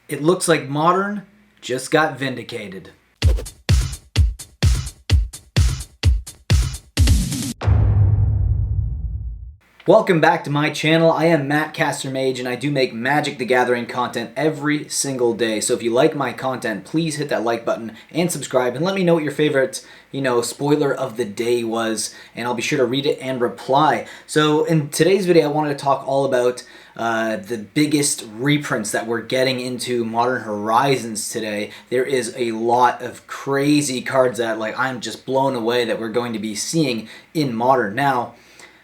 It looks like Modern just got vindicated. Welcome back to my channel. I am Mattcaster Mage, and I do make Magic the Gathering content every single day. So if you like my content, please hit that like button and subscribe, and let me know what your favorite, spoiler of the day was, and I'll be sure to read it and reply. So in today's video, I wanted to talk all about the biggest reprints that we're getting into Modern Horizons today. There is a lot of crazy cards that I'm just blown away that we're going to be seeing in Modern. Now,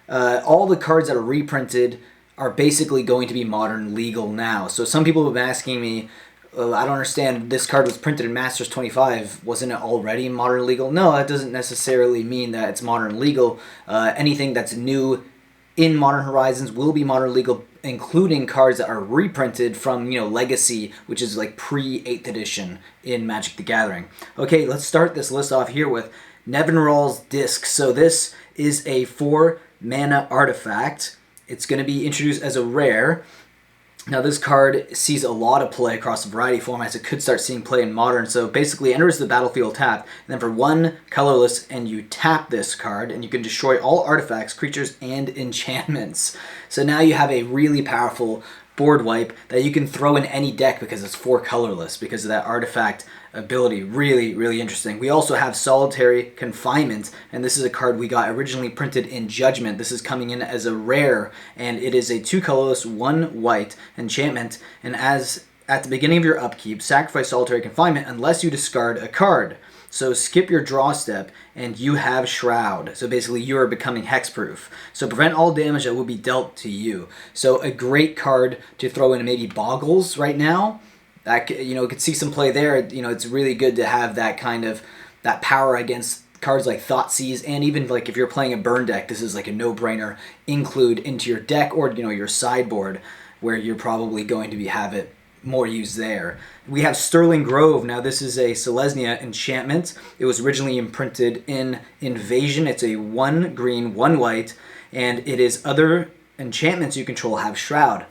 all the cards that are reprinted are basically going to be Modern legal now. So some people have been asking me, I don't understand, this card was printed in Masters 25. Wasn't it already Modern legal? No, that doesn't necessarily mean that it's Modern legal. Anything that's new in Modern Horizons will be Modern legal, including cards that are reprinted from, Legacy, which is like pre-8th edition in Magic the Gathering. Okay, let's start this list off here with Neville's Disc. So this is a 4-mana artifact. It's going to be introduced as a rare. Now this card sees a lot of play across a variety of formats. It could start seeing play in Modern. So basically enters the battlefield tapped, and then for 1 colorless, and you tap this card, and you can destroy all artifacts, creatures, and enchantments. So now you have a really powerful board wipe that you can throw in any deck because it's 4 colorless because of that artifact ability. Really, really interesting. We also have Solitary Confinement, and this is a card we got originally printed in Judgment. This is coming in as a rare, and it is a 2 colorless, 1 white enchantment, and as at the beginning of your upkeep, sacrifice Solitary Confinement unless you discard a card. So skip your draw step, and you have Shroud. So basically, you are becoming hexproof. So prevent all damage that will be dealt to you. So a great card to throw in maybe Boggles right now. That could see some play there. It's really good to have that kind of that power against cards like Thoughtseize, and even like if you're playing a burn deck, this is like a no-brainer. Include into your deck or your sideboard, where you're probably going to have it more used there. We have Sterling Grove. Now this is a Selesnya enchantment. It was originally imprinted in Invasion. It's a 1 green, 1 white, and it is other enchantments you control have Shroud.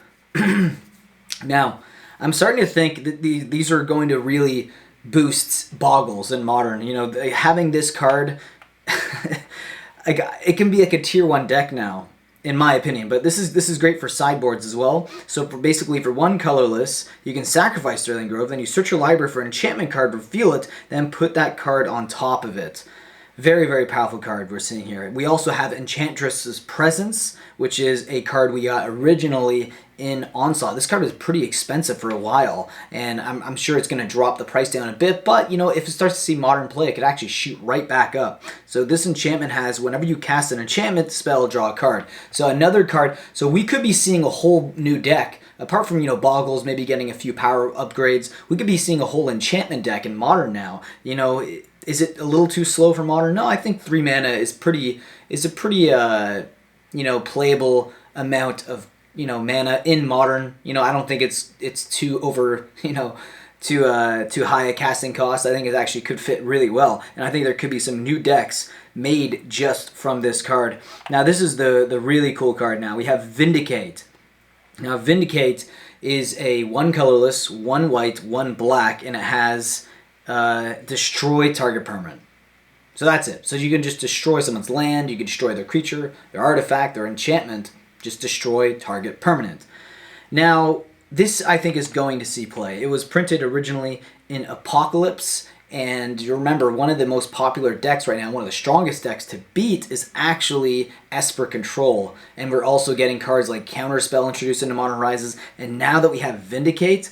Now, I'm starting to think that these are going to really boost Boggles in Modern. Having this card, it can be like a tier 1 deck now, in my opinion, but this is great for sideboards as well. So basically for 1 colorless, you can sacrifice Sterling Grove, then you search your library for an enchantment card, reveal it, then put that card on top of it. Very, very powerful card we're seeing here. We also have Enchantress Presence, which is a card we got originally in Onslaught. This card was pretty expensive for a while, and I'm sure it's going to drop the price down a bit, but if it starts to see Modern play, it could actually shoot right back up. So this enchantment has, whenever you cast an enchantment spell, draw a card. So another card, so we could be seeing a whole new deck. Apart from, Boggles, maybe getting a few power upgrades, we could be seeing a whole enchantment deck in Modern now. Is it a little too slow for Modern? No, I think 3 mana is a pretty playable amount of mana in Modern. I don't think it's too over, too high a casting cost. I think it actually could fit really well, and I think there could be some new decks made just from this card. Now this is the really cool card. Now we have Vindicate. Now Vindicate is a 1 colorless, 1 white, 1 black, and it has destroy target permanent. So that's it. So you can just destroy someone's land, you can destroy their creature, their artifact, their enchantment, just destroy target permanent. Now, this I think is going to see play. It was printed originally in Apocalypse, and you remember one of the most popular decks right now, one of the strongest decks to beat is actually Esper Control. And we're also getting cards like Counterspell introduced into Modern Horizons, and now that we have Vindicate,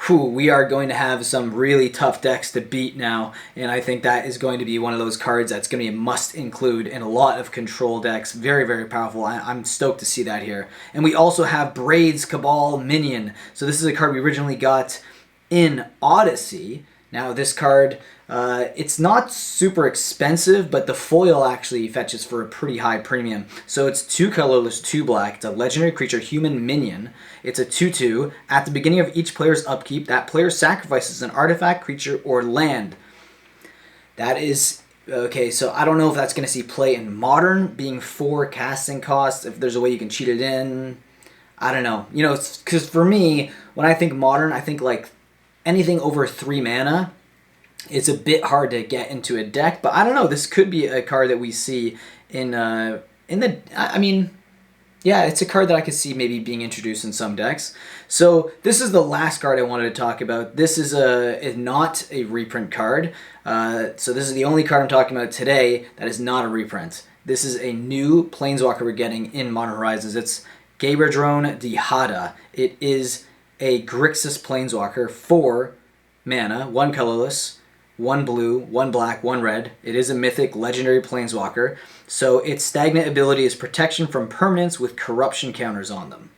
we are going to have some really tough decks to beat now, and I think that is going to be one of those cards that's going to be a must include in a lot of control decks. Very, very powerful. I'm stoked to see that here. And we also have Braids Cabal Minion. So this is a card we originally got in Odyssey. Now this card, it's not super expensive, but the foil actually fetches for a pretty high premium. So it's 2 colorless, 2 black. It's a legendary creature, human minion. It's a 2/2. At the beginning of each player's upkeep, that player sacrifices an artifact, creature, or land. That is okay. So I don't know if that's going to see play in Modern, being 4 casting costs. If there's a way you can cheat it in, I don't know. Because for me, when I think Modern, I think like anything over 3 mana, it's a bit hard to get into a deck. But I don't know, this could be a card that we see in the, I mean, yeah, it's a card that I could see maybe being introduced in some decks. So this is the last card I wanted to talk about. This is not a reprint card. So this is the only card I'm talking about today that is not a reprint. This is a new Planeswalker we're getting in Modern Horizons. It's Gaberdrone Dihada. It is a Grixis Planeswalker, 4 mana, 1 colorless, 1 blue, 1 black, 1 red. It is a mythic legendary Planeswalker. So its stagnant ability is protection from permanents with corruption counters on them.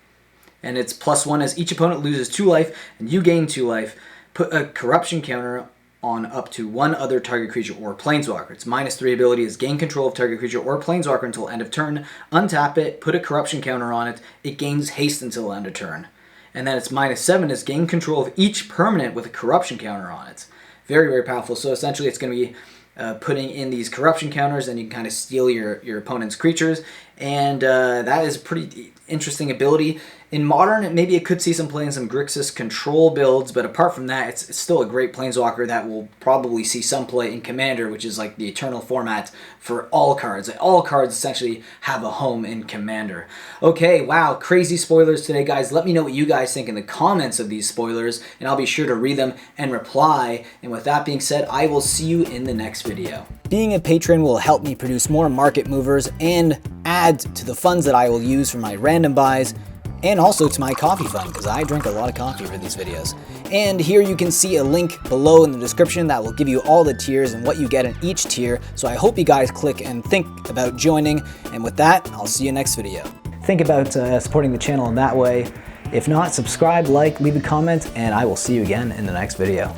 And it's +1 as each opponent loses 2 life and you gain 2 life. Put a corruption counter on up to 1 other target creature or Planeswalker. Its -3 ability is gain control of target creature or Planeswalker until end of turn. Untap it, put a corruption counter on it. It gains haste until end of turn. And then its -7 is gain control of each permanent with a corruption counter on it. Very, very powerful. So essentially it's going to be putting in these corruption counters, and you can kind of steal your opponent's creatures. And that is a pretty interesting ability. In Modern, maybe it could see some play in some Grixis Control builds, but apart from that, it's still a great Planeswalker that will probably see some play in Commander, which is like the eternal format for all cards. All cards essentially have a home in Commander. Okay, wow, crazy spoilers today, guys. Let me know what you guys think in the comments of these spoilers, and I'll be sure to read them and reply. And with that being said, I will see you in the next video. Being a patron will help me produce more market movers and add to the funds that I will use for my random buys, and also to my coffee fund, because I drink a lot of coffee for these videos. And here you can see a link below in the description that will give you all the tiers and what you get in each tier. So I hope you guys click and think about joining. And with that, I'll see you next video. Think about supporting the channel in that way. If not, subscribe, like, leave a comment, and I will see you again in the next video.